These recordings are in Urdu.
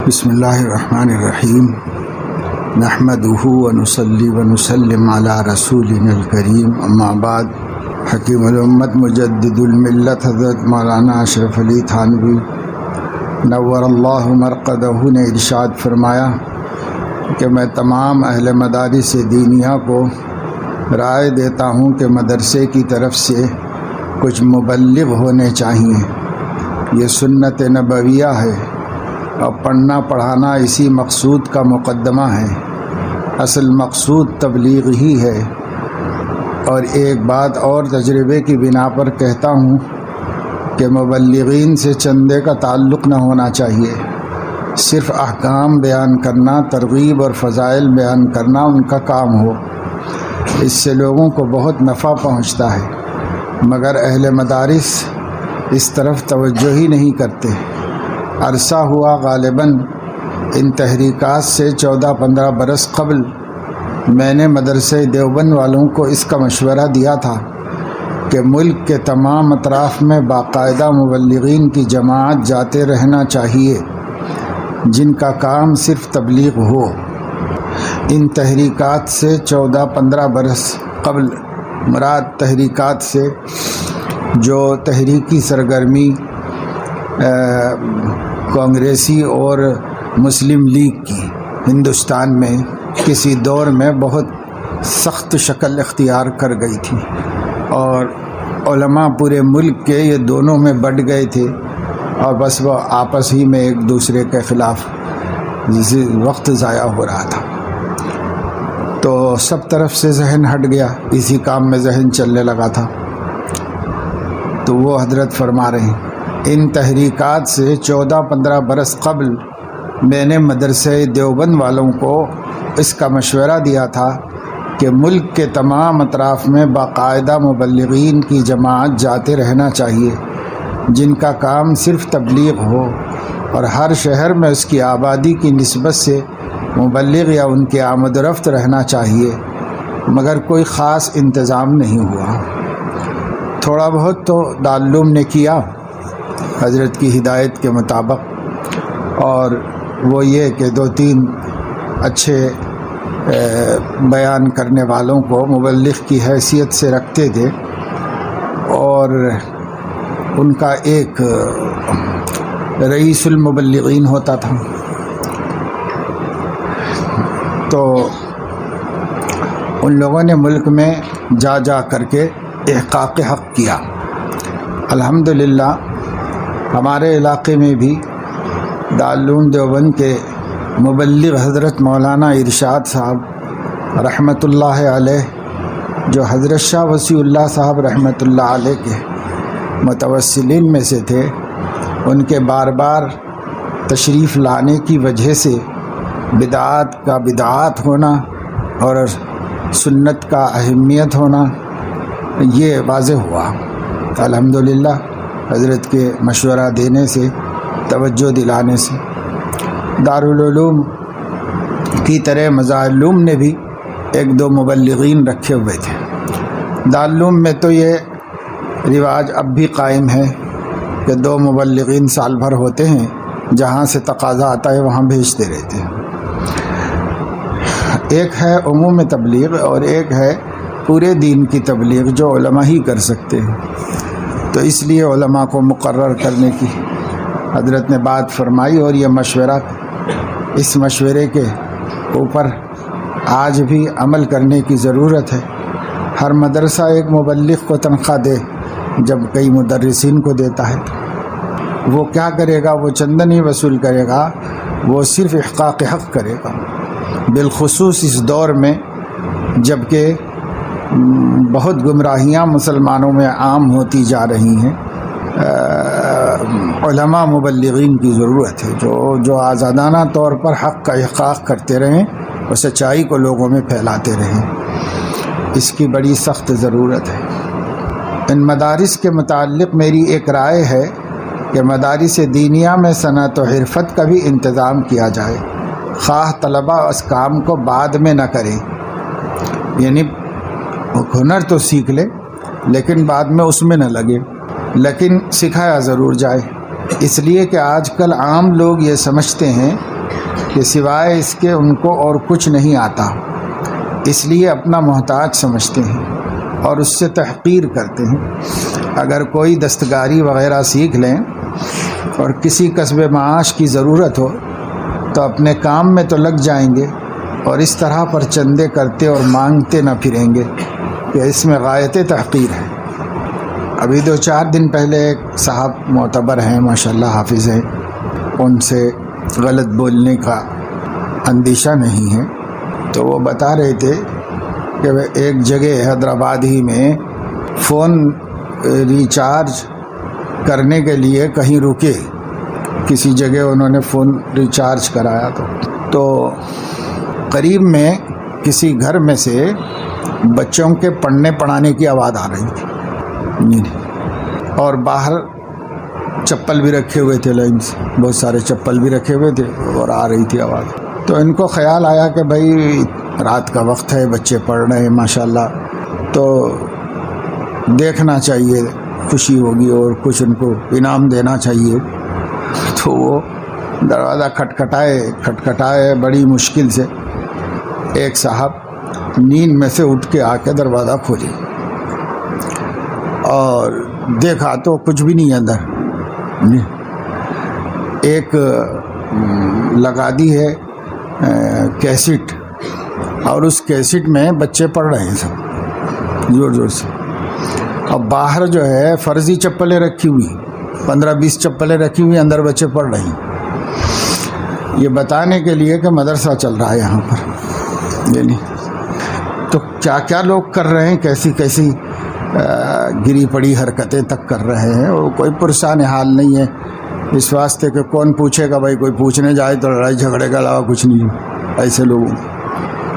بسم اللہ الرحمن الرحیم نحمدہ ونصلی ونسلم علی رسولنا الکریم اما بعد۔ حکیم الامت مجدد الملت حضرت مولانا اشرف علی تھانوی نور اللہ مرقدہ نے ارشاد فرمایا کہ میں تمام اہل مدارس دینیہ کو رائے دیتا ہوں کہ مدرسے کی طرف سے کچھ مبلغ ہونے چاہیے۔ یہ سنت نبویہ ہے اور پڑھنا پڑھانا اسی مقصود کا مقدمہ ہے۔ اصل مقصود تبلیغ ہی ہے۔ اور ایک بات اور تجربے کی بنا پر کہتا ہوں کہ مبلغین سے چندے کا تعلق نہ ہونا چاہیے۔ صرف احکام بیان کرنا، ترغیب اور فضائل بیان کرنا ان کا کام ہو۔ اس سے لوگوں کو بہت نفع پہنچتا ہے، مگر اہل مدارس اس طرف توجہ ہی نہیں کرتے۔ عرصہ ہوا غالباً ان تحریکات سے 14-15 برس قبل میں نے مدرسہ دیوبند والوں کو اس کا مشورہ دیا تھا کہ ملک کے تمام اطراف میں باقاعدہ مبلغین کی جماعت جاتے رہنا چاہیے جن کا کام صرف تبلیغ ہو۔ ان تحریکات سے 14-15 برس قبل مراد تحریکات سے جو تحریکی سرگرمی کانگریسی اور مسلم لیگ کی ہندوستان میں کسی دور میں بہت سخت شکل اختیار کر گئی تھی، اور علماء پورے ملک کے یہ دونوں میں بٹ گئے تھے، اور بس وہ آپس ہی میں ایک دوسرے کے خلاف وقت ضائع ہو رہا تھا۔ تو سب طرف سے ذہن ہٹ گیا، اسی کام میں ذہن چلنے لگا تھا۔ تو وہ حضرت فرما رہے ہیں ان تحریکات سے 14-15 برس قبل میں نے مدرسہ دیوبند والوں کو اس کا مشورہ دیا تھا کہ ملک کے تمام اطراف میں باقاعدہ مبلغین کی جماعت جاتے رہنا چاہیے جن کا کام صرف تبلیغ ہو، اور ہر شہر میں اس کی آبادی کی نسبت سے مبلغ یا ان کے آمد و رفت رہنا چاہیے، مگر کوئی خاص انتظام نہیں ہوا۔ تھوڑا بہت تو دارالعلوم نے کیا حضرت کی ہدایت کے مطابق، اور وہ یہ کہ 2-3 اچھے بیان کرنے والوں کو مبلغ کی حیثیت سے رکھتے تھے، اور ان کا ایک رئیس المبلغین ہوتا تھا۔ تو ان لوگوں نے ملک میں جا جا کر کے احقاق حق کیا۔ الحمدللہ ہمارے علاقے میں بھی دارالعلوم دیوبند کے مبلغ حضرت مولانا ارشاد صاحب رحمۃ اللہ علیہ، جو حضرت شاہ وسیع اللہ صاحب رحمۃ اللہ علیہ کے متوسلین میں سے تھے، ان کے بار بار تشریف لانے کی وجہ سے بدعات کا بدعات ہونا اور سنت کا اہمیت ہونا یہ واضح ہوا۔ الحمدللہ حضرت کے مشورہ دینے سے، توجہ دلانے سے، دارالعلوم کی طرح مزارالعلوم نے بھی 1-2 مبلغین رکھے ہوئے تھے۔ دارالعلوم میں تو یہ رواج اب بھی قائم ہے کہ 2 مبلغین سال بھر ہوتے ہیں، جہاں سے تقاضا آتا ہے وہاں بھیجتے رہتے ہیں۔ ایک ہے عموم تبلیغ اور ایک ہے پورے دین کی تبلیغ جو علماء ہی کر سکتے ہیں۔ تو اس لیے علماء کو مقرر کرنے کی حضرت نے بات فرمائی، اور یہ مشورہ، اس مشورے کے اوپر آج بھی عمل کرنے کی ضرورت ہے۔ ہر مدرسہ ایک مبلغ کو تنخواہ دے، جب کئی مدرسین کو دیتا ہے تو وہ کیا کرے گا؟ وہ چندہ نہیں وصول کرے گا، وہ صرف احقاق حق کرے گا، بالخصوص اس دور میں جب کہ بہت گمراہیاں مسلمانوں میں عام ہوتی جا رہی ہیں۔ علماء مبلغین کی ضرورت ہے جو آزادانہ طور پر حق کا احقاق کرتے رہیں اور سچائی کو لوگوں میں پھیلاتے رہیں۔ اس کی بڑی سخت ضرورت ہے۔ ان مدارس کے متعلق میری ایک رائے ہے کہ مدارس دینیہ میں صنعت و حرفت کا بھی انتظام کیا جائے، خواہ طلبہ اس کام کو بعد میں نہ کریں، یعنی ہنر تو سیکھ لے لیکن بعد میں اس میں نہ لگے، لیکن سکھایا ضرور جائے۔ اس لیے کہ آج کل عام لوگ یہ سمجھتے ہیں کہ سوائے اس کے ان کو اور کچھ نہیں آتا، اس لیے اپنا محتاج سمجھتے ہیں اور اس سے تحقیر کرتے ہیں۔ اگر کوئی دستکاری وغیرہ سیکھ لیں اور کسی کسب معاش کی ضرورت ہو تو اپنے کام میں تو لگ جائیں گے اور اس طرح پر چندے کرتے اور مانگتے نہ پھریں گے کہ اس میں غایت تحقیر ہے۔ ابھی 2-4 دن پہلے ایک صاحب معتبر ہیں، ماشاءاللہ حافظ ہیں، ان سے غلط بولنے کا اندیشہ نہیں ہے، تو وہ بتا رہے تھے کہ وہ ایک جگہ حیدرآباد ہی میں فون ریچارج کرنے کے لیے کہیں رکے، کسی جگہ انہوں نے فون ریچارج کرایا تو قریب میں کسی گھر میں سے بچوں کے پڑھنے پڑھانے کی آواز آ رہی تھی، اور باہر چپل بھی رکھے ہوئے تھے، لائن سے بہت سارے چپل بھی رکھے ہوئے تھے اور آ رہی تھی آواز۔ تو ان کو خیال آیا کہ بھائی رات کا وقت ہے، بچے پڑھ رہے ہیں ماشاءاللہ، تو دیکھنا چاہیے، خوشی ہوگی اور کچھ ان کو انعام دینا چاہیے۔ تو وہ دروازہ کھٹکھٹائے بڑی مشکل سے، ایک صاحب نیند میں سے اٹھ کے آ کے دروازہ کھولی اور دیکھا تو کچھ بھی نہیں اندر، ایک لگا دی ہے کیسٹ، اور اس کیسٹ میں بچے پڑھ رہے ہیں سب زور زور سے، اور باہر جو ہے فرضی چپلیں رکھی ہوئی، 15-20 چپلیں رکھی ہوئی، اندر بچے پڑھ رہے ہیں، یہ بتانے کے لیے کہ مدرسہ چل رہا ہے یہاں پر، یعنی تو کیا کیا لوگ کر رہے ہیں، کیسی کیسی گری پڑی حرکتیں تک کر رہے ہیں، اور کوئی پرسان حال نہیں ہے، اس واسطے کہ کون پوچھے گا، بھائی کوئی پوچھنے جائے تو لڑائی جھگڑے کے علاوہ کچھ نہیں ہے،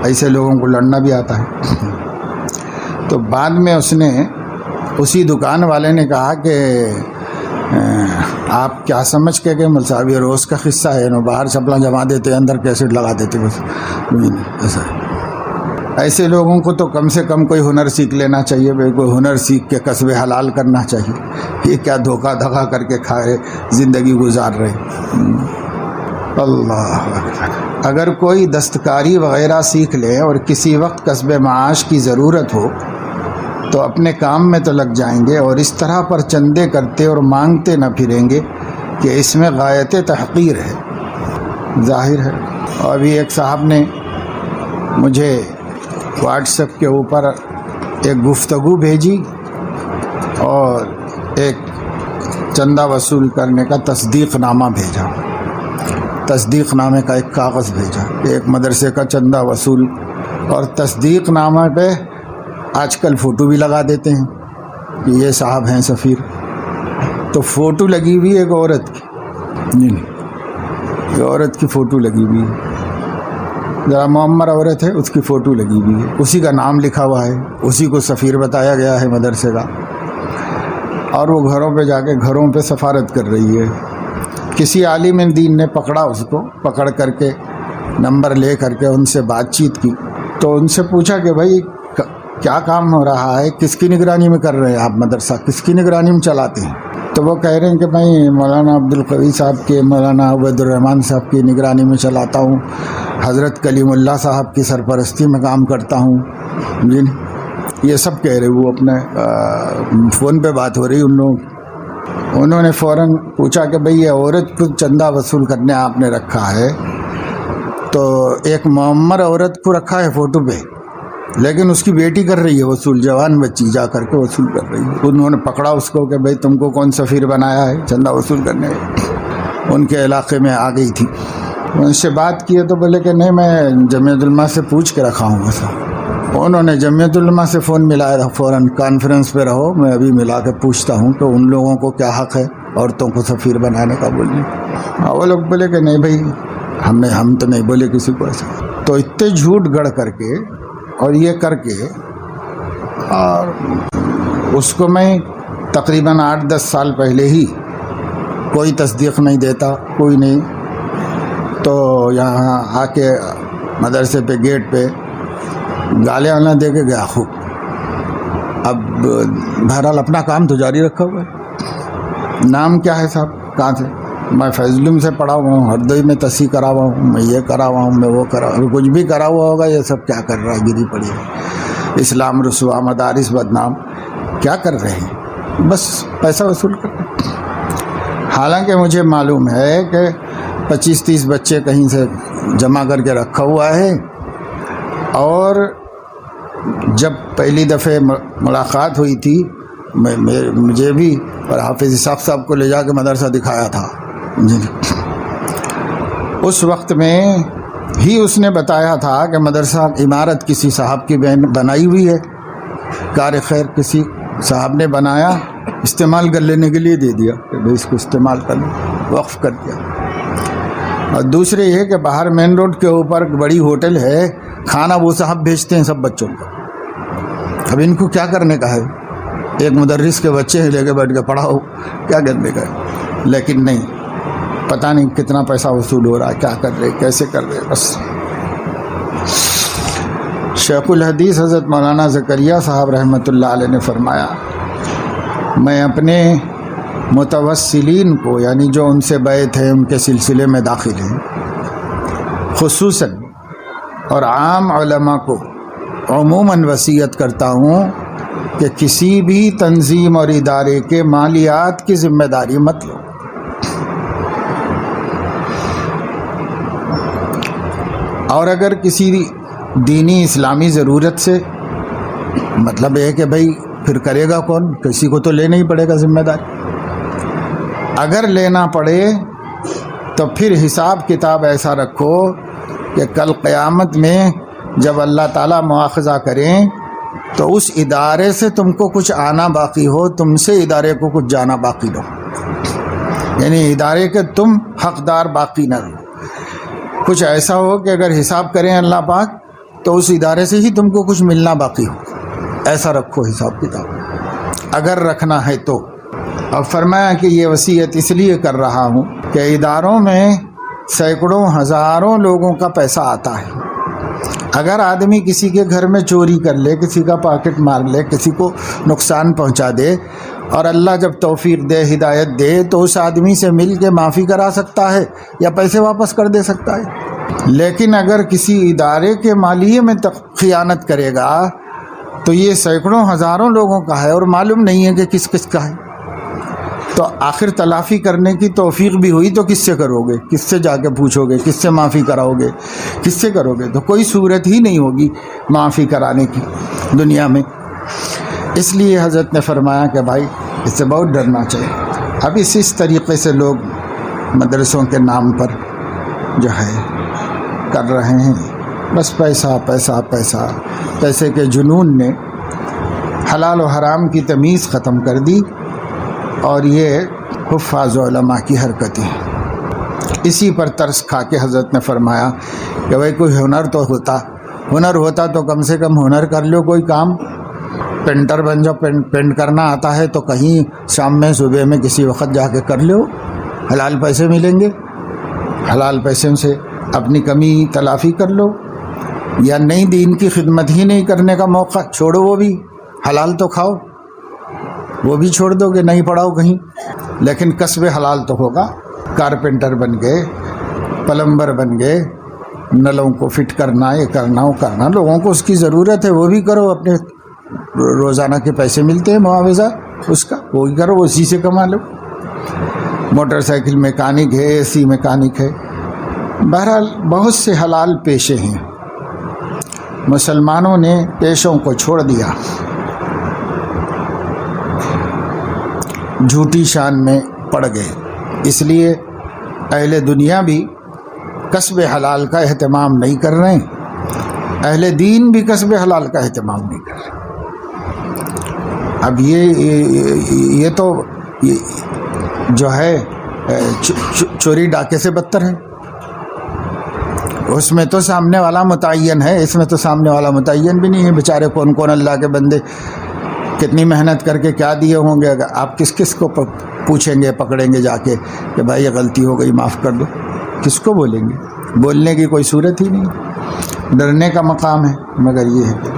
ایسے لوگوں کو لڑنا بھی آتا ہے۔ تو بعد میں اس نے، اسی دکان والے نے کہا کہ آپ کیا سمجھ کے کہ ملصاب یہ روز کا قصہ ہے، نو باہر چپلاں جما دیتے، اندر کیسٹ لگا دیتے، بس ایسا ہے۔ ایسے لوگوں کو تو کم سے کم کوئی ہنر سیکھ لینا چاہیے، بھائی کوئی ہنر سیکھ کے قصب حلال کرنا چاہیے، یہ کیا دھوکہ دھگا کر کے کھائے زندگی گزار رہے۔ اللہ اکبر۔ اگر کوئی دستکاری وغیرہ سیکھ لے اور کسی وقت قصب معاش کی ضرورت ہو تو اپنے کام میں تو لگ جائیں گے اور اس طرح پر چندے کرتے اور مانگتے نہ پھریں گے کہ اس میں غایت تحقیر ہے، ظاہر ہے۔ اور ابھی ایک صاحب نے مجھے واٹس ایپ کے اوپر ایک گفتگو بھیجی اور ایک چندہ وصول کرنے کا تصدیق نامہ بھیجا، تصدیق نامے کا ایک کاغذ بھیجا کہ ایک مدرسے کا چندہ وصول، اور تصدیق نامہ پہ آج کل فوٹو بھی لگا دیتے ہیں کہ یہ صاحب ہیں سفیر، تو فوٹو لگی ہوئی ایک عورت کی، یہ عورت کی فوٹو لگی ہوئی ہے، ذرا معمر عورت ہے، اس کی فوٹو لگی ہوئی ہے، اسی کا نام لکھا ہوا ہے، اسی کو سفیر بتایا گیا ہے مدرسے کا، اور وہ گھروں پہ جا کے گھروں پہ سفارت کر رہی ہے۔ کسی عالم دین نے پکڑا، اس کو پکڑ کر کے نمبر لے کر کے ان سے بات چیت کی، تو ان سے پوچھا کہ بھائی کیا کام ہو رہا ہے، کس کی نگرانی میں کر رہے ہیں آپ مدرسہ، کس کی نگرانی میں چلاتے ہیں؟ تو وہ کہہ رہے ہیں کہ میں مولانا عبدالقوی صاحب کے، مولانا عبید الرحمن صاحب کی نگرانی میں چلاتا ہوں، حضرت کلیم اللہ صاحب کی سرپرستی میں کام کرتا ہوں، جی یہ سب کہہ رہے۔ وہ اپنے فون پہ بات ہو رہی ان لوگوں، انہوں نے فوراً پوچھا کہ بھئی یہ عورت کو چندہ وصول کرنے آپ نے رکھا ہے، تو ایک معمر عورت کو رکھا ہے فوٹو پہ، لیکن اس کی بیٹی کر رہی ہے وصول، جوان بچی جا کر کے وصول کر رہی ہے۔ انہوں نے پکڑا اس کو کہ بھئی تم کو کون سفیر بنایا ہے چندہ وصول کرنے؟ ان کے علاقے میں آ گئی تھی، ان سے بات کی تو بولے کہ نہیں میں جمعیت علماء سے پوچھ کے رکھا ہوں ایسا۔ انہوں نے جمعیت علماء سے فون ملایا، فوراً کانفرنس پہ رہو، میں ابھی ملا کے پوچھتا ہوں کہ ان لوگوں کو کیا حق ہے عورتوں کو سفیر بنانے کا، بولیے۔ وہ لوگ بولے کہ نہیں بھائی ہم تو نہیں بولے کسی کو ایسا۔ تو اتنے جھوٹ گڑھ کر کے اور یہ کر کے، اور اس کو میں تقریباً 8-10 سال پہلے ہی، کوئی تصدیق نہیں دیتا، کوئی نہیں، تو یہاں آ کے مدرسے پہ گیٹ پہ گالے والا دے کے گیا خوب۔ اب بہرحال اپنا کام تو جاری رکھا ہوا ہے۔ نام کیا ہے صاحب، کہاں سے؟ میں فیض العلم سے پڑھا ہوا ہوں، ہردوئی میں تصحیح کرا ہوا ہوں، میں یہ کرا ہوا ہوں، میں وہ کرا ہوں، کچھ بھی کرا ہوا ہوگا، یہ سب کیا کر رہا ہے، گری پڑی ہے، اسلام رسوا، مدارس بدنام، کیا کر رہے ہیں؟ بس پیسہ وصول کر رہے ہیں۔ حالانکہ مجھے معلوم ہے کہ 25-30 بچے کہیں سے جمع کر کے رکھا ہوا ہے، اور جب پہلی دفعہ ملاقات ہوئی تھی مجھے بھی اور حافظ اسحاق صاحب کو لے جا کے مدرسہ دکھایا تھا، اس وقت میں ہی اس نے بتایا تھا کہ مدرسہ عمارت کسی صاحب کی بنائی ہوئی ہے، کار خیر کسی صاحب نے بنایا، استعمال کر لینے کے لیے دے دیا کہ بھائی اس کو استعمال کر لو، وقف کر دیا۔ اور دوسرے یہ کہ باہر مین روڈ کے اوپر بڑی ہوٹل ہے، کھانا وہ صاحب بھیجتے ہیں سب بچوں کو۔ اب ان کو کیا کرنے کا ہے؟ ایک مدرس کے بچے لے کے بیٹھ کے پڑھاؤ، کیا کرنے کا ہے؟ لیکن نہیں، پتہ نہیں کتنا پیسہ وصول ہو رہا ہے، کیا کر رہے، کیسے کر رہے۔ بس شیخ الحدیث حضرت مولانا زکریہ صاحب رحمۃ اللہ علیہ نے فرمایا، میں اپنے متوسلین کو، یعنی جو ان سے بیعت ہیں، ان کے سلسلے میں داخل ہیں، خصوصاً اور عام علماء کو عموماً وصیت کرتا ہوں کہ کسی بھی تنظیم اور ادارے کے مالیات کی ذمہ داری مت لو۔ اور اگر کسی دینی اسلامی ضرورت سے، مطلب یہ کہ بھائی پھر کرے گا کون؟ کسی کو تو لینا ہی پڑے گا ذمہ داری۔ اگر لینا پڑے تو پھر حساب کتاب ایسا رکھو کہ کل قیامت میں جب اللہ تعالیٰ مواخذہ کریں تو اس ادارے سے تم کو کچھ آنا باقی ہو، تم سے ادارے کو کچھ جانا باقی نہ ہو، یعنی ادارے کے تم حقدار باقی نہ رہو۔ کچھ ایسا ہو کہ اگر حساب کریں اللہ پاک تو اس ادارے سے ہی تم کو کچھ ملنا باقی ہو، ایسا رکھو حساب کتاب اگر رکھنا ہے تو۔ اور فرمایا کہ یہ وصیت اس لیے کر رہا ہوں کہ اداروں میں سینکڑوں ہزاروں لوگوں کا پیسہ آتا ہے، اگر آدمی کسی کے گھر میں چوری کر لے، کسی کا پاکٹ مار لے، کسی کو نقصان پہنچا دے، اور اللہ جب توفیق دے، ہدایت دے، تو اس آدمی سے مل کے معافی کرا سکتا ہے یا پیسے واپس کر دے سکتا ہے۔ لیکن اگر کسی ادارے کے مالیے میں خیانت کرے گا تو یہ سینکڑوں ہزاروں لوگوں کا ہے اور معلوم نہیں ہے کہ کس کس کا ہے، تو آخر تلافی کرنے کی توفیق بھی ہوئی تو کس سے کرو گے؟ کس سے جا کے پوچھو گے؟ کس سے معافی کراؤ گے؟ کس سے کرو گے؟ تو کوئی صورت ہی نہیں ہوگی معافی کرانے کی دنیا میں۔ اس لیے حضرت نے فرمایا کہ بھائی اس سے بہت ڈرنا چاہیے۔ اب اس طریقے سے لوگ مدرسوں کے نام پر جو ہے کر رہے ہیں، بس پیسہ پیسہ پیسہ، پیسے کے جنون نے حلال و حرام کی تمیز ختم کر دی، اور یہ حفاظ علماء کی حرکتیں ہیں۔ اسی پر ترس کھا کے حضرت نے فرمایا کہ بھائی کوئی ہنر تو ہوتا، ہنر ہوتا تو کم سے کم ہنر کر لو، کوئی کام پینٹر بن جاؤ، پینٹ کرنا آتا ہے تو کہیں شام میں صبح میں کسی وقت جا کے کر لو، حلال پیسے ملیں گے، حلال پیسے سے اپنی کمی تلافی کر لو، یا نئی دین کی خدمت ہی نہیں کرنے کا موقع چھوڑو، وہ بھی حلال تو کھاؤ، وہ بھی چھوڑ دو کہ نہیں پڑھاؤ کہیں، لیکن کسب حلال تو ہوگا۔ کارپینٹر بن گئے، پلمبر بن گئے، نلوں کو فٹ کرنا، یہ کرنا وہ کرنا، لوگوں کو اس کی ضرورت ہے، وہ بھی کرو، اپنے روزانہ کے پیسے ملتے ہیں معاوضہ اس کا، وہی کرو، اسی سے کما لو۔ موٹر سائیکل میکانک ہے، اے سی میکانک ہے، بہرحال بہت سے حلال پیشے ہیں۔ مسلمانوں نے پیشوں کو چھوڑ دیا، جھوٹی شان میں پڑ گئے، اس لیے اہل دنیا بھی کسب حلال کا اہتمام نہیں کر رہے ہیں، اہل دین بھی کسب حلال کا اہتمام نہیں کر رہے۔ اب یہ تو جو ہے چوری ڈاکے سے بدتر ہے، اس میں تو سامنے والا متعین ہے، اس میں تو سامنے والا متعین بھی نہیں ہے۔ بیچارے کون کون اللہ کے بندے کتنی محنت کر کے کیا دیے ہوں گے، اگر آپ کس کس کو پوچھیں گے، پکڑیں گے جا کے کہ بھائی یہ غلطی ہو گئی معاف کر دو، کس کو بولیں گے؟ بولنے کی کوئی صورت ہی نہیں، ڈرنے کا مقام ہے، مگر یہ ہے کہ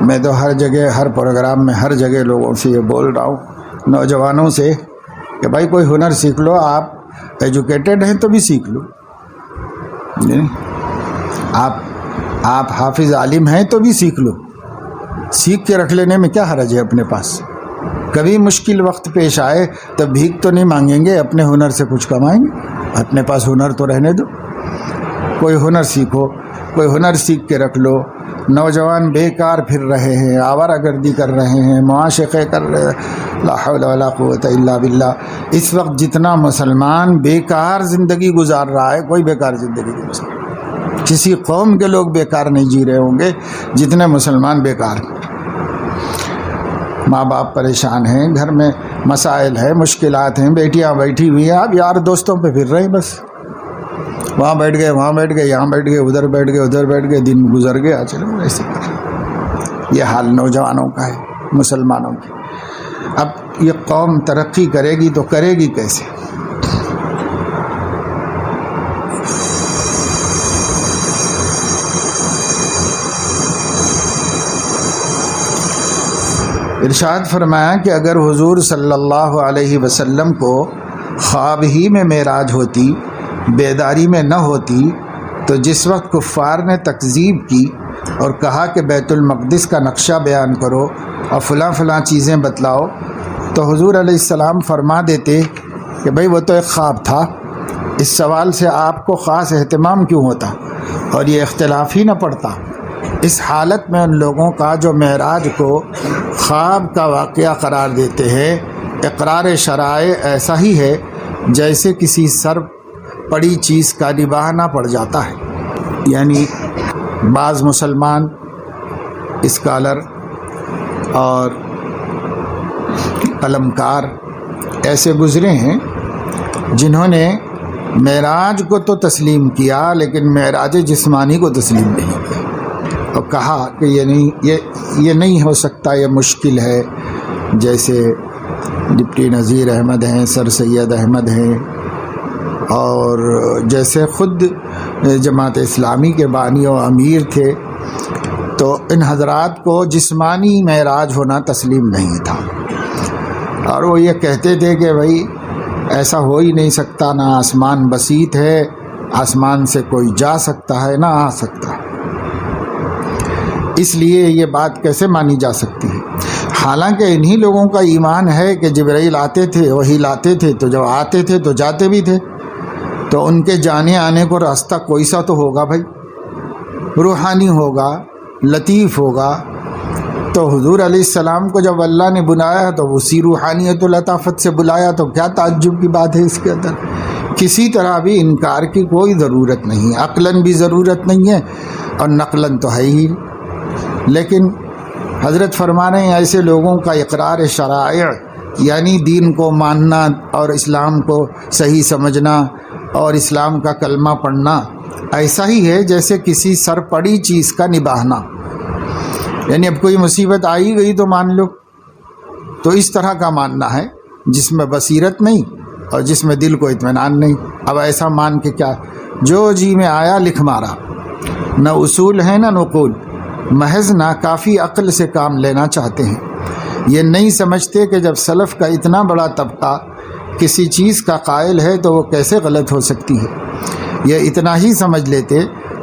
میں تو ہر جگہ ہر پروگرام میں ہر جگہ لوگوں سے یہ بول رہا ہوں، نوجوانوں سے، کہ بھائی کوئی ہنر سیکھ لو، آپ ایجوکیٹڈ ہیں تو بھی سیکھ لو، آپ حافظ عالم ہیں تو بھی سیکھ لو، سیکھ کے رکھ لینے میں کیا حرج ہے اپنے پاس؟ کبھی مشکل وقت پیش آئے تو بھیک تو نہیں مانگیں گے، اپنے ہنر سے کچھ کمائیں گے، اپنے پاس ہنر تو رہنے دو، کوئی ہنر سیکھو، کوئی ہنر سیکھ کے رکھ لو۔ نوجوان بیکار پھر رہے ہیں، آوارہ گردی کر رہے ہیں، معاشقے کر رہے ہیں، لا حول ولا قوت الا باللہ۔ اس وقت جتنا مسلمان بیکار زندگی گزار رہا ہے، کوئی بیکار زندگی نہیں گزار رہا، کسی قوم کے لوگ بیکار نہیں جی رہے ہوں گے جتنے مسلمان بیکار ہیں۔ ماں باپ پریشان ہیں، گھر میں مسائل ہیں، مشکلات ہیں، بیٹیاں بیٹھی ہوئی ہیں، آپ یار دوستوں پہ پھر رہے ہیں، بس وہاں بیٹھ گئے، وہاں بیٹھ گئے، یہاں بیٹھ گئے، ادھر بیٹھ گئے، ادھر بیٹھ گئے، دن گزر گیا، چلو ایسے یہ حال نوجوانوں کا ہے، مسلمانوں کی۔ اب یہ قوم ترقی کرے گی تو کرے گی کیسے؟ ارشاد فرمایا کہ اگر حضور صلی اللہ علیہ وسلم کو خواب ہی میں معراج ہوتی، بیداری میں نہ ہوتی، تو جس وقت کفار نے تکذیب کی اور کہا کہ بیت المقدس کا نقشہ بیان کرو اور فلاں فلاں چیزیں بتلاؤ، تو حضور علیہ السلام فرما دیتے کہ بھئی وہ تو ایک خواب تھا، اس سوال سے آپ کو خاص اہتمام کیوں ہوتا اور یہ اختلاف ہی نہ پڑتا۔ اس حالت میں ان لوگوں کا جو معراج کو خواب کا واقعہ قرار دیتے ہیں، اقرار شرائع ایسا ہی ہے جیسے کسی سر پڑی چیز کا نبھانا پڑ جاتا ہے۔ یعنی بعض مسلمان اسکالر اور قلمکار ایسے گزرے ہیں جنہوں نے معراج کو تو تسلیم کیا لیکن معراج جسمانی کو تسلیم نہیں کیا، اور کہا کہ یہ نہیں ہو سکتا، یہ مشکل ہے۔ جیسے ڈپٹی نذیر احمد ہیں، سر سید احمد ہیں، اور جیسے خود جماعت اسلامی کے بانی و امیر تھے، تو ان حضرات کو جسمانی معراج ہونا تسلیم نہیں تھا، اور وہ یہ کہتے تھے کہ بھائی ایسا ہو ہی نہیں سکتا، نہ آسمان بسیط ہے، آسمان سے کوئی جا سکتا ہے نہ آ سکتا ہے، اس لیے یہ بات کیسے مانی جا سکتی ہے؟ حالانکہ انہی لوگوں کا ایمان ہے کہ جبرائیل آتے تھے، وہی لاتے تھے، تو جب آتے تھے تو جاتے بھی تھے، تو ان کے جانے آنے کو راستہ کوئی سا تو ہوگا بھائی، روحانی ہوگا، لطیف ہوگا۔ تو حضور علیہ السلام کو جب اللہ نے بلایا تو اسی روحانیت و لطافت سے بلایا، تو کیا تعجب کی بات ہے اس کے اندر؟ کسی طرح بھی انکار کی کوئی ضرورت نہیں، عقلاً بھی ضرورت نہیں ہے اور نقلاً تو ہے ہی۔ لیکن حضرت فرما رہے ہیں ایسے لوگوں کا اقرار شرائع، یعنی دین کو ماننا اور اسلام کو صحیح سمجھنا اور اسلام کا کلمہ پڑھنا، ایسا ہی ہے جیسے کسی سر پڑی چیز کا نبھانا، یعنی اب کوئی مصیبت آئی گئی تو مان لو، تو اس طرح کا ماننا ہے جس میں بصیرت نہیں اور جس میں دل کو اطمینان نہیں۔ اب ایسا مان کے کیا، جو جی میں آیا لکھ مارا، نہ اصول ہے نہ نقول، محض ناکافی عقل سے کام لینا چاہتے ہیں۔ یہ نہیں سمجھتے کہ جب سلف کا اتنا بڑا طبقہ کسی چیز کا قائل ہے تو وہ کیسے غلط ہو سکتی ہے۔ یہ اتنا ہی سمجھ لیتے،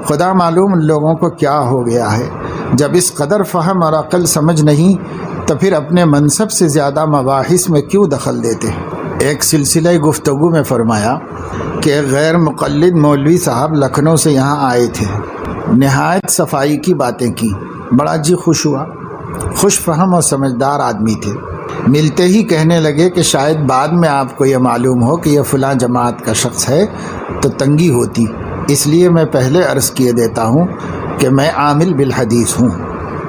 خدا معلوم ان لوگوں کو کیا ہو گیا ہے، جب اس قدر فہم اور عقل سمجھ نہیں تو پھر اپنے منصب سے زیادہ مباحث میں کیوں دخل دیتے ہیں۔ ایک سلسلہ گفتگو میں فرمایا کہ ایک غیر مقلد مولوی صاحب لکھنؤ سے یہاں آئے تھے، نہایت صفائی کی باتیں کی، بڑا جی خوش ہوا، خوش فہم اور سمجھدار آدمی تھے۔ ملتے ہی کہنے لگے کہ شاید بعد میں آپ کو یہ معلوم ہو کہ یہ فلاں جماعت کا شخص ہے تو تنگی ہوتی، اس لیے میں پہلے عرض کیے دیتا ہوں کہ میں عامل بالحدیث ہوں۔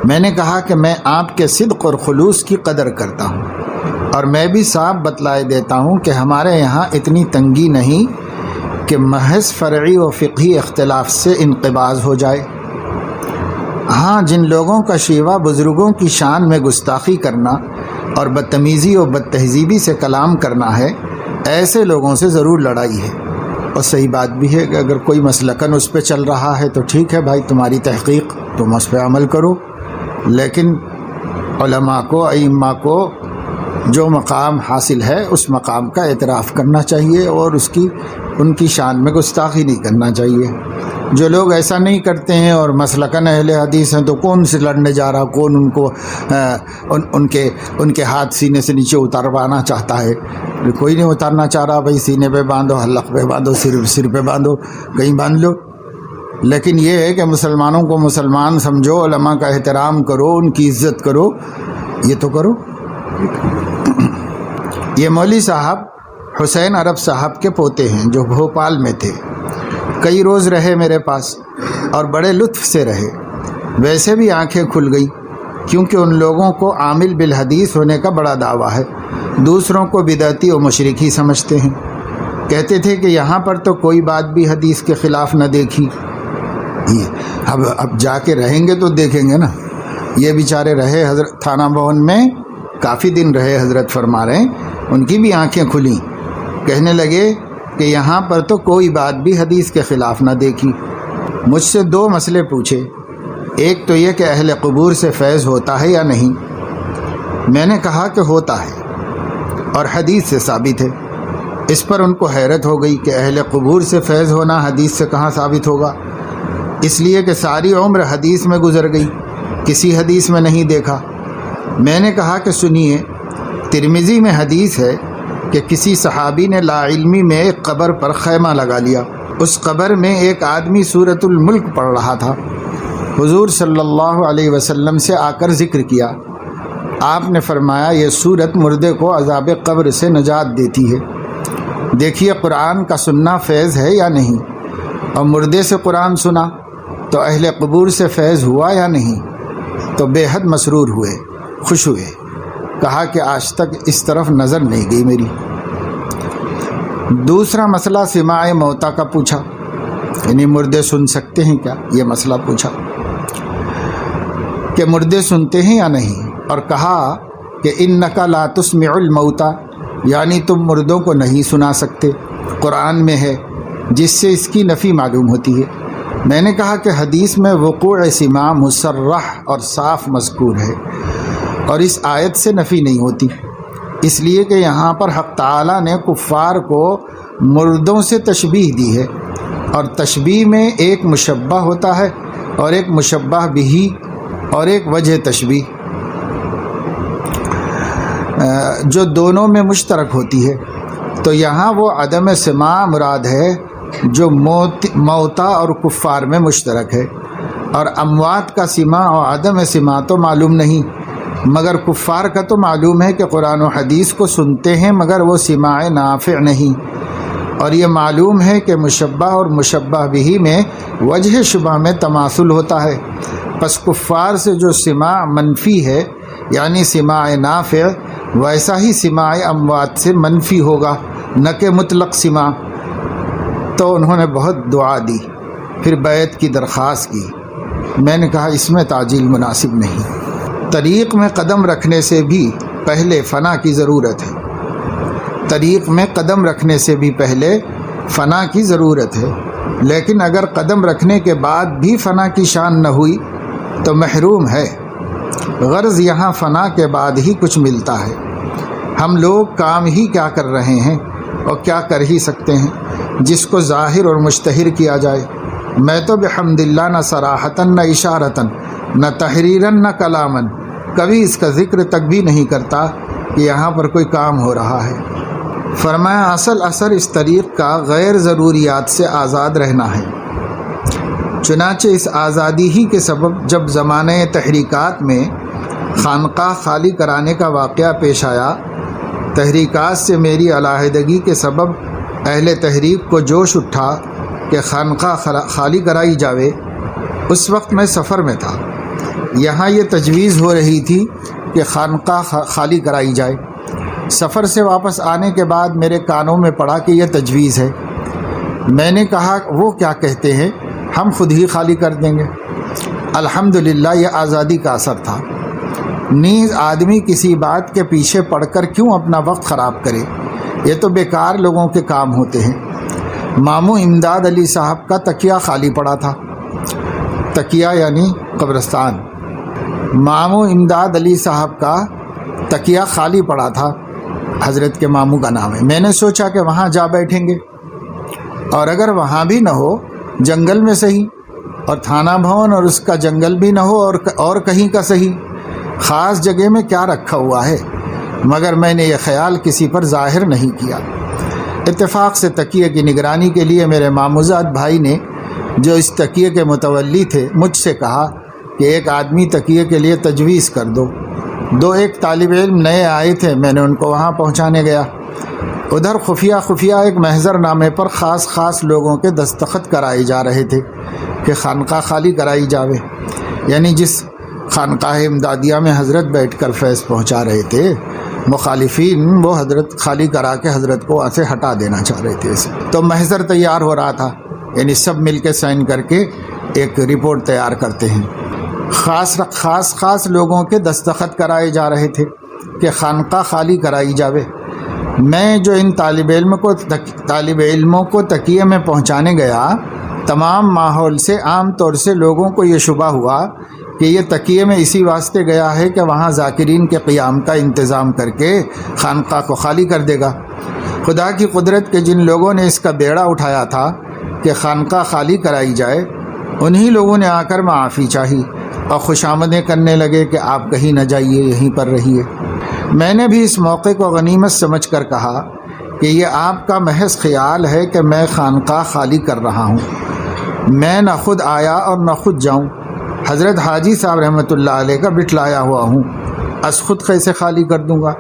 میں نے کہا کہ میں آپ کے صدق اور خلوص کی قدر کرتا ہوں، اور میں بھی صاف بتلائے دیتا ہوں کہ ہمارے یہاں اتنی تنگی نہیں کہ محض فرعی و فقہی اختلاف سے انقباض ہو جائے۔ ہاں، جن لوگوں کا شیوہ بزرگوں کی شان میں گستاخی کرنا اور بدتمیزی و بدتہذیبی سے کلام کرنا ہے، ایسے لوگوں سے ضرور لڑائی ہے۔ اور صحیح بات بھی ہے کہ اگر کوئی مسلکن اس پہ چل رہا ہے تو ٹھیک ہے بھائی، تمہاری تحقیق، تم اس پہ عمل کرو، لیکن علماء کو، ائمہ کو جو مقام حاصل ہے اس مقام کا اعتراف کرنا چاہیے اور ان کی شان میں گستاخی نہیں کرنا چاہیے۔ جو لوگ ایسا نہیں کرتے ہیں اور مسلکاً اہل حدیث ہیں تو کون سے لڑنے جا رہا، کون ان کو ان کے ہاتھ سینے سے نیچے اتاروانا چاہتا ہے؟ کوئی نہیں اتارنا چاہ رہا، بھائی سینے پہ باندھو، حلق پہ باندھو، سر پہ باندھو، کہیں باندھ لو۔ لیکن یہ ہے کہ مسلمانوں کو مسلمان سمجھو، علماء کا احترام کرو، ان کی عزت کرو، یہ تو کرو۔ یہ مولوی صاحب حسین عرب صاحب کے پوتے ہیں جو بھوپال میں تھے، کئی روز رہے میرے پاس اور بڑے لطف سے رہے۔ ویسے بھی آنکھیں کھل گئی، کیونکہ ان لوگوں کو عامل بالحدیث ہونے کا بڑا دعویٰ ہے، دوسروں کو بدعتی و مشرکی سمجھتے ہیں۔ کہتے تھے کہ یہاں پر تو کوئی بات بھی حدیث کے خلاف نہ دیکھی۔ اب جا کے رہیں گے تو دیکھیں گے نا۔ یہ بیچارے رہے حضرت تھانہ بھون میں، کافی دن رہے، حضرت فرما رہے ہیں ان کی بھی آنکھیں کھلیں، کہنے لگے کہ یہاں پر تو کوئی بات بھی حدیث کے خلاف نہ دیکھی۔ مجھ سے 2 مسئلے پوچھے، ایک تو یہ کہ اہل قبور سے فیض ہوتا ہے یا نہیں؟ میں نے کہا کہ ہوتا ہے اور حدیث سے ثابت ہے۔ اس پر ان کو حیرت ہو گئی کہ اہل قبور سے فیض ہونا حدیث سے کہاں ثابت ہوگا، اس لیے کہ ساری عمر حدیث میں گزر گئی، کسی حدیث میں نہیں دیکھا۔ میں نے کہا کہ سنیے، ترمذی میں حدیث ہے کہ کسی صحابی نے لا علمی میں ایک قبر پر خیمہ لگا لیا، اس قبر میں ایک آدمی سورۃ الملک پڑھ رہا تھا۔ حضور صلی اللہ علیہ وسلم سے آ کر ذکر کیا، آپ نے فرمایا یہ سورت مردے کو عذاب قبر سے نجات دیتی ہے۔ دیکھیے قرآن کا سننا فیض ہے یا نہیں، اور مردے سے قرآن سنا تو اہل قبور سے فیض ہوا یا نہیں؟ تو بے حد مسرور ہوئے، خوش ہوئے، کہا کہ آج تک اس طرف نظر نہیں گئی میری۔ دوسرا مسئلہ سماع موتا کا پوچھا، یعنی مردے سن سکتے ہیں کیا، یہ مسئلہ پوچھا کہ مردے سنتے ہیں یا نہیں، اور کہا کہ انک لا تسمع الموتا، یعنی تم مردوں کو نہیں سنا سکتے، قرآن میں ہے، جس سے اس کی نفی معلوم ہوتی ہے۔ میں نے کہا کہ حدیث میں وقوع سماع مصرح اور صاف مذکور ہے اور اس آیت سے نفی نہیں ہوتی، اس لیے کہ یہاں پر حق تعالیٰ نے کفار کو مردوں سے تشبیہ دی ہے، اور تشبیہ میں ایک مشبہ ہوتا ہے اور ایک مشبہ بہی اور ایک وجہ تشبیہ جو دونوں میں مشترک ہوتی ہے۔ تو یہاں وہ عدم سماع مراد ہے جو موتا اور کفار میں مشترک ہے، اور اموات کا سماع اور عدم سماع تو معلوم نہیں، مگر کفار کا تو معلوم ہے کہ قرآن و حدیث کو سنتے ہیں مگر وہ سماع نافع نہیں، اور یہ معلوم ہے کہ مشبہ اور مشبہ بہی میں وجہ شبہ میں تماثل ہوتا ہے۔ پس کفار سے جو سماع منفی ہے یعنی سماع نافع، ویسا ہی سماع اموات سے منفی ہوگا، نہ کہ مطلق سماع۔ تو انہوں نے بہت دعا دی، پھر بیعت کی درخواست کی۔ میں نے کہا اس میں تعجیل مناسب نہیں، طریق میں قدم رکھنے سے بھی پہلے فنا کی ضرورت ہے، طریق میں قدم رکھنے سے بھی پہلے فنا کی ضرورت ہے، لیکن اگر قدم رکھنے کے بعد بھی فنا کی شان نہ ہوئی تو محروم ہے۔ غرض یہاں فنا کے بعد ہی کچھ ملتا ہے، ہم لوگ کام ہی کیا کر رہے ہیں اور کیا کر ہی سکتے ہیں جس کو ظاہر اور مشتہر کیا جائے۔ میں تو بحمد اللہ نہ صراحتاً نہ اشارتاً نہ تحریراً نہ کلاماً کبھی اس کا ذکر تک بھی نہیں کرتا کہ یہاں پر کوئی کام ہو رہا ہے۔ فرمایا اصل اثر اس طریق کا غیر ضروریات سے آزاد رہنا ہے، چنانچہ اس آزادی ہی کے سبب جب زمانہ تحریکات میں خانقاہ خالی کرانے کا واقعہ پیش آیا، تحریکات سے میری علیحدگی کے سبب اہل تحریک کو جوش اٹھا کہ خانقاہ خالی کرائی جاوے۔ اس وقت میں سفر میں تھا، یہاں یہ تجویز ہو رہی تھی کہ خانقاہ خالی کرائی جائے۔ سفر سے واپس آنے کے بعد میرے کانوں میں پڑا کہ یہ تجویز ہے۔ میں نے کہا وہ کیا کہتے ہیں، ہم خود ہی خالی کر دیں گے۔ الحمدللہ یہ آزادی کا اثر تھا، نیز آدمی کسی بات کے پیچھے پڑ کر کیوں اپنا وقت خراب کرے، یہ تو بیکار لوگوں کے کام ہوتے ہیں۔ ماموں امداد علی صاحب کا تکیہ خالی پڑا تھا، تکیہ یعنی قبرستان، ماموں امداد علی صاحب کا تکیہ خالی پڑا تھا، حضرت کے ماموں کا نام ہے۔ میں نے سوچا کہ وہاں جا بیٹھیں گے، اور اگر وہاں بھی نہ ہو جنگل میں صحیح، اور تھانہ بھون اور اس کا جنگل بھی نہ ہو اور کہیں کا صحیح، خاص جگہ میں کیا رکھا ہوا ہے، مگر میں نے یہ خیال کسی پر ظاہر نہیں کیا۔ اتفاق سے تکیے کی نگرانی کے لیے میرے ماموزاد بھائی نے، جو اس تکیے کے متولی تھے، مجھ سے کہا کہ ایک آدمی تکیے کے لیے تجویز کر دو۔ ایک طالب علم نئے آئے تھے، میں نے ان کو وہاں پہنچانے گیا۔ ادھر خفیہ ایک محضر نامے پر خاص لوگوں کے دستخط کرائے جا رہے تھے کہ خانقاہ خالی کرائی جاوے، یعنی جس خانقاہ امدادیہ میں حضرت بیٹھ کر فیض پہنچا رہے تھے، مخالفین وہ حضرت خالی کرا کے حضرت کو وہاں سے ہٹا دینا چاہ رہے تھے۔ تو محضر تیار ہو رہا تھا، یعنی سب مل کے سائن کر کے ایک رپورٹ تیار کرتے ہیں۔ خاص لوگوں کے دستخط کرائے جا رہے تھے کہ خانقاہ خالی کرائی جاوے۔ میں جو ان طالب علموں کو تکیے میں پہنچانے گیا، تمام ماحول سے عام طور سے لوگوں کو یہ شبہ ہوا کہ یہ تکیے میں اسی واسطے گیا ہے کہ وہاں ذاکرین کے قیام کا انتظام کر کے خانقاہ کو خالی کر دے گا۔ خدا کی قدرت کے جن لوگوں نے اس کا بیڑا اٹھایا تھا کہ خانقاہ خالی کرائی جائے، انہی لوگوں نے آ کر معافی چاہی اور خوشامدیں کرنے لگے کہ آپ کہیں نہ جائیے، یہیں پر رہیے۔ میں نے بھی اس موقع کو غنیمت سمجھ کر کہا کہ یہ آپ کا محض خیال ہے کہ میں خانقاہ خالی کر رہا ہوں، میں نہ خود آیا اور نہ خود جاؤں، حضرت حاجی صاحب رحمۃ اللہ علیہ کا بٹلایا ہوا ہوں، از خود کیسے خالی کر دوں گا؟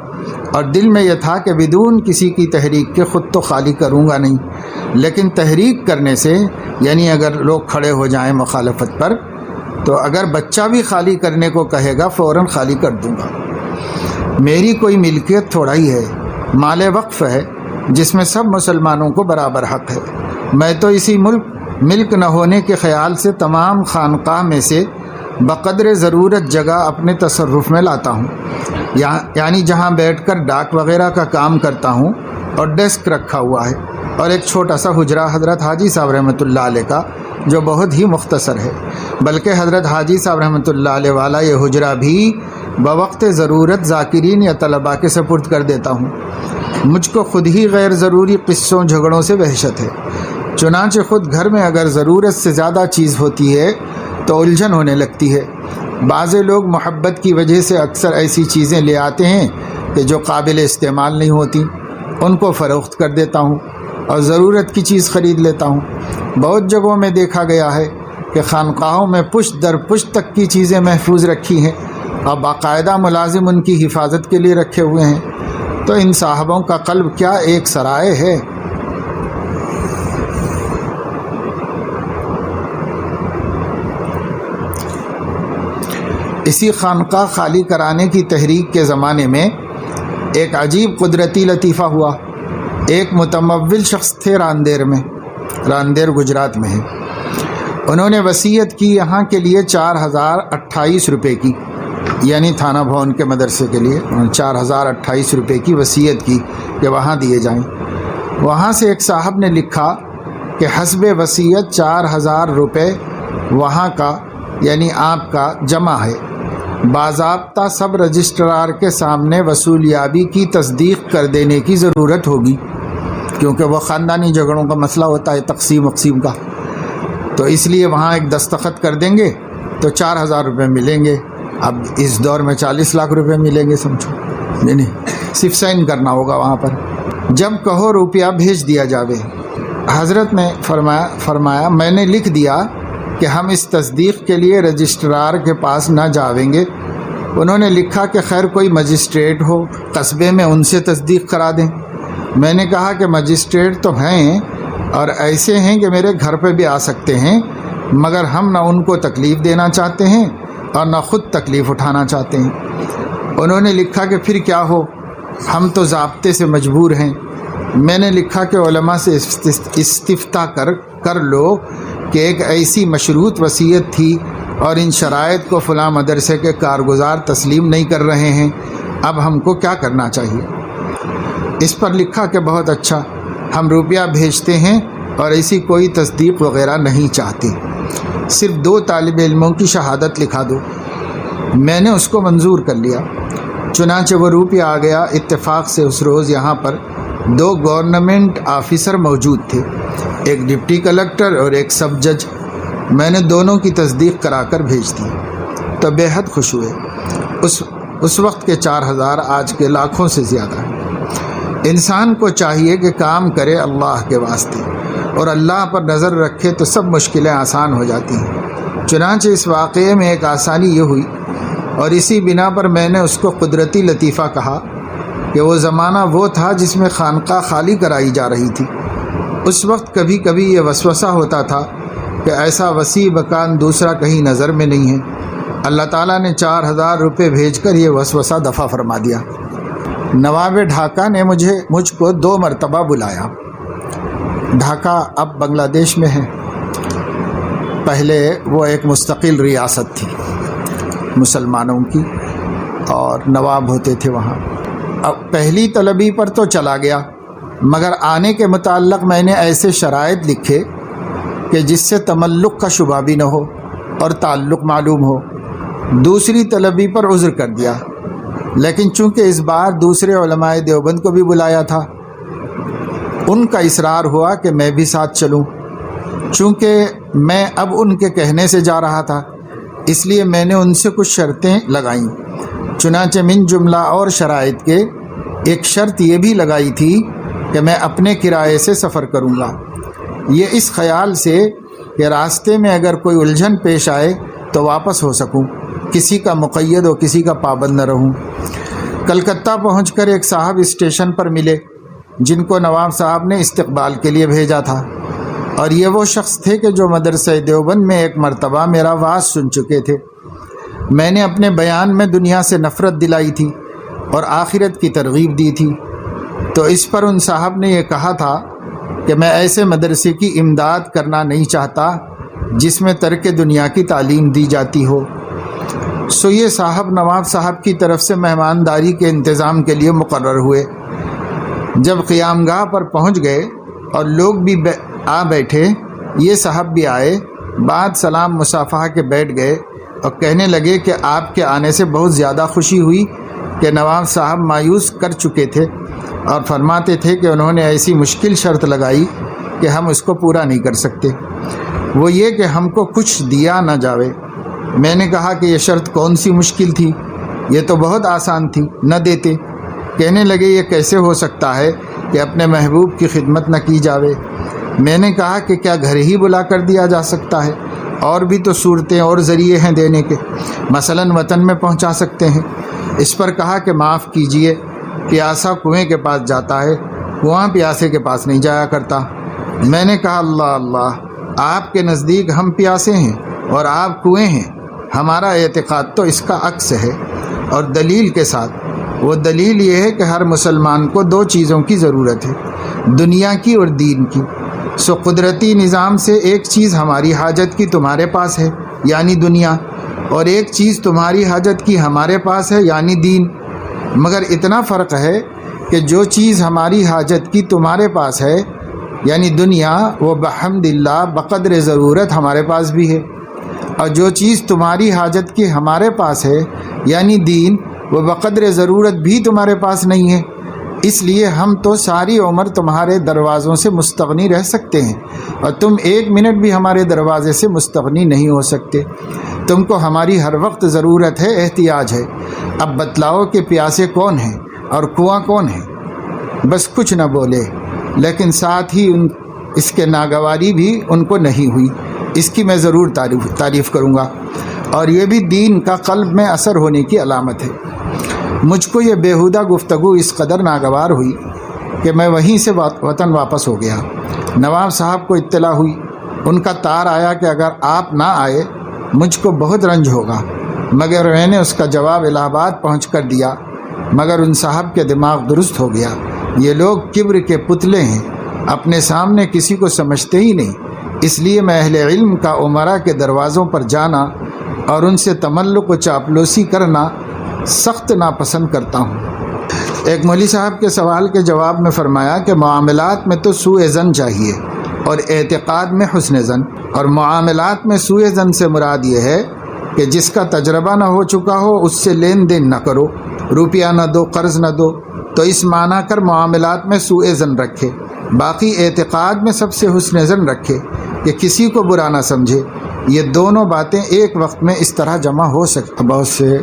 اور دل میں یہ تھا کہ بدون کسی کی تحریک کے خود تو خالی کروں گا نہیں، لیکن تحریک کرنے سے، یعنی اگر لوگ کھڑے ہو جائیں مخالفت پر، تو اگر بچہ بھی خالی کرنے کو کہے گا فوراً خالی کر دوں گا۔ میری کوئی ملکیت تھوڑا ہی ہے، مال وقف ہے جس میں سب مسلمانوں کو برابر حق ہے۔ میں تو اسی ملک نہ ہونے کے خیال سے تمام خانقاہ میں سے بقدر ضرورت جگہ اپنے تصرف میں لاتا ہوں، یعنی جہاں بیٹھ کر ڈاک وغیرہ کا کام کرتا ہوں، اور ڈیسک رکھا ہوا ہے، اور ایک چھوٹا سا حجرہ حضرت حاجی صاحب رحمۃ اللہ علیہ کا جو بہت ہی مختصر ہے، بلکہ حضرت حاجی صاحب رحمۃ اللہ علیہ والا یہ حجرہ بھی بوقت ضرورت ذاکرین یا طلباء کے سپرد کر دیتا ہوں۔ مجھ کو خود ہی غیر ضروری قصوں جھگڑوں سے وحشت ہے، چنانچہ خود گھر میں اگر ضرورت سے زیادہ چیز ہوتی ہے تو الجھن ہونے لگتی ہے۔ بعض لوگ محبت کی وجہ سے اکثر ایسی چیزیں لے آتے ہیں کہ جو قابل استعمال نہیں ہوتی، ان کو فروخت کر دیتا ہوں اور ضرورت کی چیز خرید لیتا ہوں۔ بہت جگہوں میں دیکھا گیا ہے کہ خانقاہوں میں پشت در پشت تک کی چیزیں محفوظ رکھی ہیں اور باقاعدہ ملازم ان کی حفاظت کے لیے رکھے ہوئے ہیں، تو ان صاحبوں کا قلب کیا ایک سرائے ہے۔ اسی خانقاہ خالی کرانے کی تحریک کے زمانے میں ایک عجیب قدرتی لطیفہ ہوا۔ ایک متمول شخص تھے راندیر گجرات میں ہے۔ انہوں نے وصیت کی یہاں کے لیے 4028 روپے کی، یعنی تھانہ بھون کے مدرسے کے لیے 4028 روپے کی وصیت کی کہ وہاں دیے جائیں۔ وہاں سے ایک صاحب نے لکھا کہ حسب وصیت 4000 روپے وہاں کا، یعنی آپ کا جمع ہے، باضابطہ سب رجسٹرار کے سامنے وصولیابی کی تصدیق کر دینے کی ضرورت ہوگی، کیونکہ وہ خاندانی جھگڑوں کا مسئلہ ہوتا ہے، تقسیم کا، تو اس لیے وہاں ایک دستخط کر دیں گے تو 4000 روپے ملیں گے۔ اب اس دور میں 40 لاکھ روپے ملیں گے، سمجھو، نہیں صرف سائن کرنا ہوگا وہاں پر، جب کہو روپیہ بھیج دیا جاوے۔ حضرت نے فرمایا میں نے لکھ دیا کہ ہم اس تصدیق کے لیے رجسٹرار کے پاس نہ جاویں گے۔ انہوں نے لکھا کہ خیر کوئی مجسٹریٹ ہو قصبے میں، ان سے تصدیق کرا دیں۔ میں نے کہا کہ مجسٹریٹ تو ہیں اور ایسے ہیں کہ میرے گھر پہ بھی آ سکتے ہیں، مگر ہم نہ ان کو تکلیف دینا چاہتے ہیں اور نہ خود تکلیف اٹھانا چاہتے ہیں۔ انہوں نے لکھا کہ پھر کیا ہو، ہم تو ضابطے سے مجبور ہیں۔ میں نے لکھا کہ علماء سے استفتاء کر لو کہ ایک ایسی مشروط وصیت تھی اور ان شرائط کو فلاں مدرسے کے کارگزار تسلیم نہیں کر رہے ہیں، اب ہم کو کیا کرنا چاہیے؟ اس پر لکھا کہ بہت اچھا، ہم روپیہ بھیجتے ہیں اور ایسی کوئی تصدیق وغیرہ نہیں چاہتے، صرف 2 طالب علموں کی شہادت لکھا دو۔ میں نے اس کو منظور کر لیا۔ چنانچہ وہ روپیہ آ گیا۔ اتفاق سے اس روز یہاں پر 2 گورنمنٹ آفیسر موجود تھے، ایک ڈپٹی کلکٹر اور ایک سب جج۔ میں نے دونوں کی تصدیق کرا کر بھیج دی تو بے حد خوش ہوئے۔ اس وقت کے 4000 آج کے لاکھوں سے زیادہ ہیں۔ انسان کو چاہیے کہ کام کرے اللہ کے واسطے اور اللہ پر نظر رکھے تو سب مشکلیں آسان ہو جاتی ہیں۔ چنانچہ اس واقعے میں ایک آسانی یہ ہوئی، اور اسی بنا پر میں نے اس کو قدرتی لطیفہ کہا کہ وہ زمانہ وہ تھا جس میں خانقاہ خالی کرائی جا رہی تھی۔ اس وقت کبھی کبھی یہ وسوسہ ہوتا تھا کہ ایسا وسیع مکان دوسرا کہیں نظر میں نہیں ہے۔ اللہ تعالیٰ نے 4000 روپے بھیج کر یہ وسوسہ دفع فرما دیا۔ نواب ڈھاکہ نے مجھ کو 2 مرتبہ بلایا۔ ڈھاکہ اب بنگلہ دیش میں ہے، پہلے وہ ایک مستقل ریاست تھی مسلمانوں کی، اور نواب ہوتے تھے وہاں۔ اب پہلی طلبی پر تو چلا گیا، مگر آنے کے متعلق میں نے ایسے شرائط لکھے کہ جس سے تملق کا شبہ بھی نہ ہو اور تعلق معلوم ہو۔ دوسری طلبی پر عذر کر دیا، لیکن چونکہ اس بار دوسرے علماء دیوبند کو بھی بلایا تھا، ان کا اصرار ہوا کہ میں بھی ساتھ چلوں۔ چونکہ میں اب ان کے کہنے سے جا رہا تھا، اس لیے میں نے ان سے کچھ شرطیں لگائیں۔ چنانچہ من جملہ اور شرائط کے ایک شرط یہ بھی لگائی تھی کہ میں اپنے کرائے سے سفر کروں گا، یہ اس خیال سے کہ راستے میں اگر کوئی الجھن پیش آئے تو واپس ہو سکوں، کسی کا مقید و کسی کا پابند نہ رہوں۔ کلکتہ پہنچ کر ایک صاحب اسٹیشن پر ملے جن کو نواب صاحب نے استقبال کے لیے بھیجا تھا، اور یہ وہ شخص تھے کہ جو مدرسہ دیوبند میں ایک مرتبہ میرا وعظ سن چکے تھے۔ میں نے اپنے بیان میں دنیا سے نفرت دلائی تھی اور آخرت کی ترغیب دی تھی، تو اس پر ان صاحب نے یہ کہا تھا کہ میں ایسے مدرسے کی امداد کرنا نہیں چاہتا جس میں ترک دنیا کی تعلیم دی جاتی ہو۔ سو یہ صاحب نواب صاحب کی طرف سے مہمانداری کے انتظام کے لیے مقرر ہوئے۔ جب قیام گاہ پر پہنچ گئے اور لوگ بھی آ بیٹھے، یہ صاحب بھی آئے، بعد سلام مصافحہ کے بیٹھ گئے اور کہنے لگے کہ آپ کے آنے سے بہت زیادہ خوشی ہوئی کہ نواب صاحب مایوس کر چکے تھے اور فرماتے تھے کہ انہوں نے ایسی مشکل شرط لگائی کہ ہم اس کو پورا نہیں کر سکتے، وہ یہ کہ ہم کو کچھ دیا نہ جاوے۔ میں نے کہا کہ یہ شرط کون سی مشکل تھی، یہ تو بہت آسان تھی، نہ دیتے۔ کہنے لگے یہ کیسے ہو سکتا ہے کہ اپنے محبوب کی خدمت نہ کی جاوے۔ میں نے کہا کہ کیا گھر ہی بلا کر دیا جا سکتا ہے؟ اور بھی تو صورتیں اور ذریعے ہیں دینے کے، مثلاً وطن میں پہنچا سکتے ہیں۔ اس پر کہا کہ معاف کیجئے، پیاسا کنویں کے پاس جاتا ہے، کنواں پیاسے کے پاس نہیں جایا کرتا۔ میں نے کہا اللہ اللہ، آپ کے نزدیک ہم پیاسے ہیں اور آپ کنویں ہیں، ہمارا اعتقاد تو اس کا عکس ہے، اور دلیل کے ساتھ۔ وہ دلیل یہ ہے کہ ہر مسلمان کو 2 چیزوں کی ضرورت ہے، دنیا کی اور دین کی۔ سو قدرتی نظام سے ایک چیز ہماری حاجت کی تمہارے پاس ہے، یعنی دنیا، اور ایک چیز تمہاری حاجت کی ہمارے پاس ہے، یعنی دین۔ مگر اتنا فرق ہے کہ جو چیز ہماری حاجت کی تمہارے پاس ہے یعنی دنیا، وہ بحمداللہ بقدر ضرورت ہمارے پاس بھی ہے، اور جو چیز تمہاری حاجت کی ہمارے پاس ہے یعنی دین، وہ بقدر ضرورت بھی تمہارے پاس نہیں ہے۔ اس لیے ہم تو ساری عمر تمہارے دروازوں سے مستغنی رہ سکتے ہیں، اور تم 1 منٹ بھی ہمارے دروازے سے مستغنی نہیں ہو سکتے۔ تم کو ہماری ہر وقت ضرورت ہے، احتیاج ہے۔ اب بتلاؤ کہ پیاسے کون ہیں اور کنواں کون ہے؟ بس کچھ نہ بولے، لیکن ساتھ ہی اس کے ناگواری بھی ان کو نہیں ہوئی۔ اس کی میں ضرور تعریف کروں گا، اور یہ بھی دین کا قلب میں اثر ہونے کی علامت ہے۔ مجھ کو یہ بیہودہ گفتگو اس قدر ناگوار ہوئی کہ میں وہیں سے وطن واپس ہو گیا۔ نواب صاحب کو اطلاع ہوئی، ان کا تار آیا کہ اگر آپ نہ آئے مجھ کو بہت رنج ہوگا، مگر میں نے اس کا جواب الہ آباد پہنچ کر دیا۔ مگر ان صاحب کے دماغ درست ہو گیا، یہ لوگ کبر کے پتلے ہیں، اپنے سامنے کسی کو سمجھتے ہی نہیں، اس لیے میں اہل علم کا عمرا کے دروازوں پر جانا اور ان سے تملق و چاپلوسی کرنا سخت ناپسند کرتا ہوں۔ ایک مولوی صاحب کے سوال کے جواب میں فرمایا کہ معاملات میں تو سوء ظن چاہیے اور اعتقاد میں حسن ظن، اور معاملات میں سوء ظن سے مراد یہ ہے کہ جس کا تجربہ نہ ہو چکا ہو اس سے لین دین نہ کرو، روپیہ نہ دو، قرض نہ دو، تو اس معنی کر معاملات میں سوء ظن رکھے، باقی اعتقاد میں سب سے حسن ظن رکھے کہ کسی کو برا نہ سمجھے۔ یہ دونوں باتیں ایک وقت میں اس طرح جمع ہو سکتی۔ بہت سے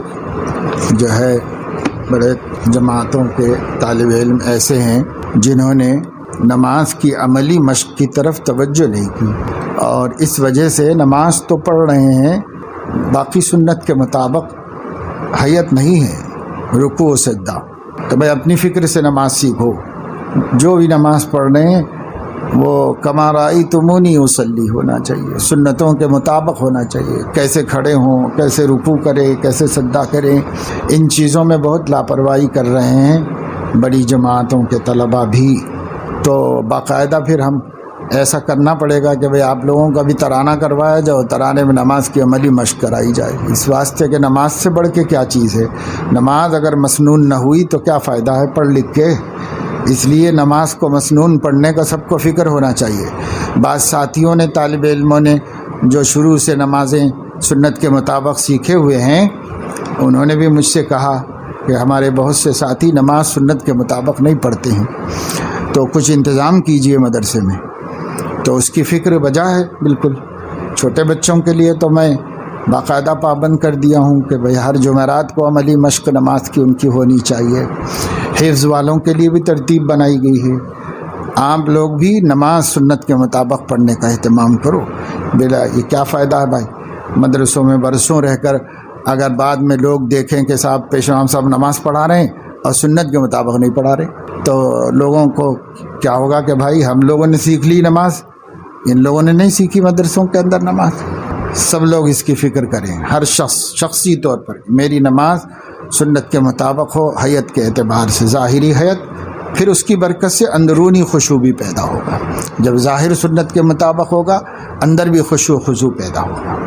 جو ہے بڑے جماعتوں کے طالب علم ایسے ہیں جنہوں نے نماز کی عملی مشق کی طرف توجہ نہیں کی، اور اس وجہ سے نماز تو پڑھ رہے ہیں، باقی سنت کے مطابق حیت نہیں ہے، رکوع و سجدہ۔ تو بھائی اپنی فکر سے نماز سیکھو، جو بھی نماز پڑھ رہے ہیں وہ کما رأیتمونی اصلی ہونا چاہیے، سنتوں کے مطابق ہونا چاہیے، کیسے کھڑے ہوں، کیسے رکوع کریں، کیسے سجدہ کریں، ان چیزوں میں بہت لاپرواہی کر رہے ہیں بڑی جماعتوں کے طلباء بھی۔ تو باقاعدہ پھر ہم ایسا کرنا پڑے گا کہ بھئی آپ لوگوں کا بھی ترانہ کروایا جائے، ترانے میں نماز کی عملی مشق کرائی جائے، اس واسطے کہ نماز سے بڑھ کے کیا چیز ہے۔ نماز اگر مسنون نہ ہوئی تو کیا فائدہ ہے پڑھ لکھ کے۔ اس لیے نماز کو مسنون پڑھنے کا سب کو فکر ہونا چاہیے۔ بعض ساتھیوں نے، طالب علموں نے جو شروع سے نمازیں سنت کے مطابق سیکھے ہوئے ہیں، انہوں نے بھی مجھ سے کہا کہ ہمارے بہت سے ساتھی نماز سنت کے مطابق نہیں پڑھتے ہیں، تو کچھ انتظام کیجئے مدرسے میں۔ تو اس کی فکر بجا ہے بالکل۔ چھوٹے بچوں کے لیے تو میں باقاعدہ پابند کر دیا ہوں کہ بھئی ہر جمعرات کو عملی مشق نماز کی ان کی ہونی چاہیے۔ حفظ والوں کے لیے بھی ترتیب بنائی گئی ہے۔ آپ لوگ بھی نماز سنت کے مطابق پڑھنے کا اہتمام کرو۔ بلا یہ کیا فائدہ ہے بھائی، مدرسوں میں برسوں رہ کر اگر بعد میں لوگ دیکھیں کہ صاحب پیشوا صاحب نماز پڑھا رہے ہیں اور سنت کے مطابق نہیں پڑھا رہے، تو لوگوں کو کیا ہوگا کہ بھائی ہم لوگوں نے سیکھ لی نماز، ان لوگوں نے نہیں سیکھی مدرسوں کے اندر نماز۔ سب لوگ اس کی فکر کریں، ہر شخص شخصی طور پر میری نماز سنت کے مطابق ہو، حیت کے اعتبار سے ظاہری حیت، پھر اس کی برکت سے اندرونی خشوع بھی پیدا ہوگا۔ جب ظاہر سنت کے مطابق ہوگا، اندر بھی خشوع خضوع پیدا ہوگا۔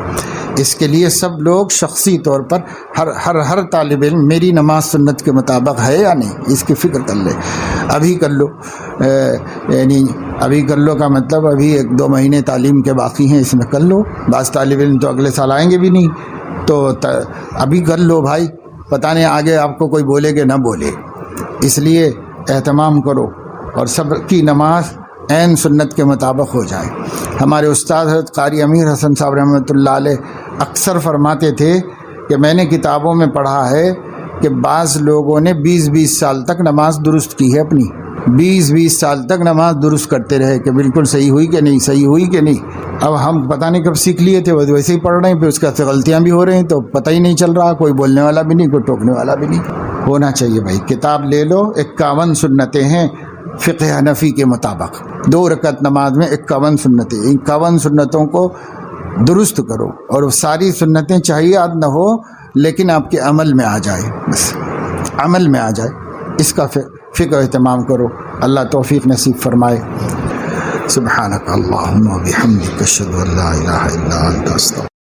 اس کے لیے سب لوگ شخصی طور پر ہر طالب علم میری نماز سنت کے مطابق ہے یا نہیں، اس کی فکر کر لے۔ ابھی کر لو، یعنی ابھی کر لو کا مطلب ابھی 1-2 مہینے تعلیم کے باقی ہیں، اس میں کر لو۔ بعض طالب علم تو اگلے سال آئیں گے بھی نہیں، تو ابھی کر لو بھائی، پتہ نہیں آگے آپ کو کوئی بولے کہ نہ بولے۔ اس لیے اہتمام کرو اور سب کی نماز عین سنت کے مطابق ہو جائے۔ ہمارے استاد حضرت قاری امیر حسن صاحب رحمۃ اللہ علیہ اکثر فرماتے تھے کہ میں نے کتابوں میں پڑھا ہے کہ بعض لوگوں نے 20-20 سال تک نماز درست کی ہے، اپنی 20-20 سال تک نماز درست کرتے رہے کہ بالکل صحیح ہوئی کہ نہیں، صحیح ہوئی کہ نہیں۔ اب ہم پتہ نہیں کب سیکھ لیے تھے، ویسے ہی پڑھ رہے ہیں، پھر اس کا غلطیاں بھی ہو رہی ہیں تو پتہ ہی نہیں چل رہا، کوئی بولنے والا بھی نہیں، کوئی ٹوکنے والا بھی نہیں۔ ہونا چاہیے بھائی، کتاب لے لو، 51 سنتیں ہیں فقہ حنفی کے مطابق، 2 رکعت نماز میں 51 سنتیں، 51 سنتوں کو درست کرو، اور ساری سنتیں چاہیے یاد نہ ہو لیکن آپ کے عمل میں آ جائے، بس عمل میں آ جائے، اس کا فکر اہتمام کرو۔ اللہ توفیق نصیب فرمائے۔ سبحانک اللہم و بحمدک، اشہد ان لا الہ الا انت، استغفرک۔